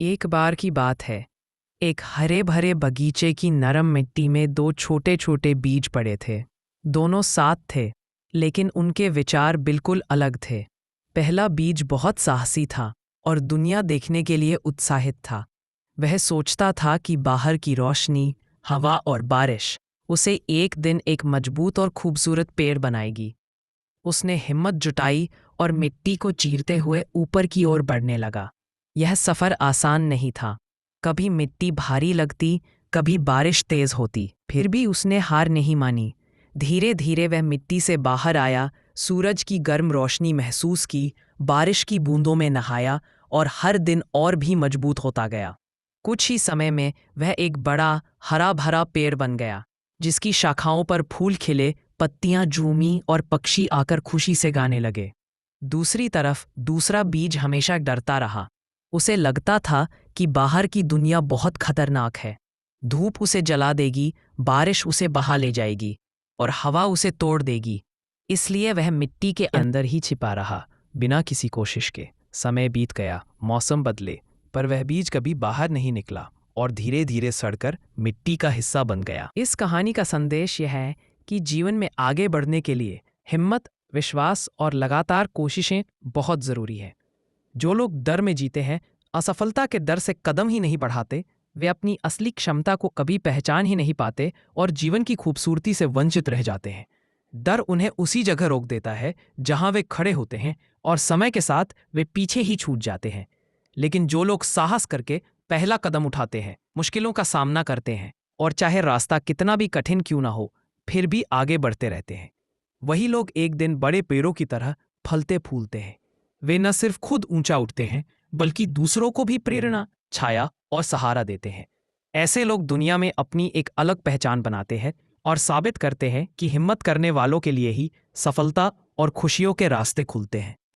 एक बार की बात है। एक हरे भरे बगीचे की नरम मिट्टी में दो छोटे छोटे बीज पड़े थे। दोनों साथ थे, लेकिन उनके विचार बिल्कुल अलग थे। पहला बीज बहुत साहसी था और दुनिया देखने के लिए उत्साहित था। वह सोचता था कि बाहर की रोशनी, हवा और बारिश उसे एक दिन एक मजबूत और खूबसूरत पेड़ बनाएगी। उसने हिम्मत जुटाई और मिट्टी को चीरते हुए ऊपर की ओर बढ़ने लगा। यह सफ़र आसान नहीं था। कभी मिट्टी भारी लगती, कभी बारिश तेज होती, फिर भी उसने हार नहीं मानी। धीरे धीरे वह मिट्टी से बाहर आया, सूरज की गर्म रोशनी महसूस की, बारिश की बूंदों में नहाया और हर दिन और भी मजबूत होता गया। कुछ ही समय में वह एक बड़ा हरा भरा पेड़ बन गया, जिसकी शाखाओं पर फूल खिले, पत्तियां झूमी और पक्षी आकर खुशी से गाने लगे। दूसरी तरफ दूसरा बीज हमेशा डरता रहा। उसे लगता था कि बाहर की दुनिया बहुत खतरनाक है। धूप उसे जला देगी, बारिश उसे बहा ले जाएगी और हवा उसे तोड़ देगी। इसलिए वह मिट्टी के अंदर ही छिपा रहा, बिना किसी कोशिश के। समय बीत गया, मौसम बदले, पर वह बीज कभी बाहर नहीं निकला और धीरे धीरे सड़कर मिट्टी का हिस्सा बन गया। इस कहानी का संदेश यह है कि जीवन में आगे बढ़ने के लिए हिम्मत, विश्वास और लगातार कोशिशें बहुत ज़रूरी है। जो लोग डर में जीते हैं, असफलता के डर से कदम ही नहीं बढ़ाते, वे अपनी असली क्षमता को कभी पहचान ही नहीं पाते और जीवन की खूबसूरती से वंचित रह जाते हैं। डर उन्हें उसी जगह रोक देता है जहां वे खड़े होते हैं और समय के साथ वे पीछे ही छूट जाते हैं। लेकिन जो लोग साहस करके पहला कदम उठाते हैं, मुश्किलों का सामना करते हैं और चाहे रास्ता कितना भी कठिन क्यों ना हो, फिर भी आगे बढ़ते रहते हैं, वही लोग एक दिन बड़े पेड़ों की तरह फलते फूलते हैं। वे न सिर्फ खुद ऊंचा उठते हैं, बल्कि दूसरों को भी प्रेरणा, छाया और सहारा देते हैं। ऐसे लोग दुनिया में अपनी एक अलग पहचान बनाते हैं और साबित करते हैं कि हिम्मत करने वालों के लिए ही सफलता और खुशियों के रास्ते खुलते हैं।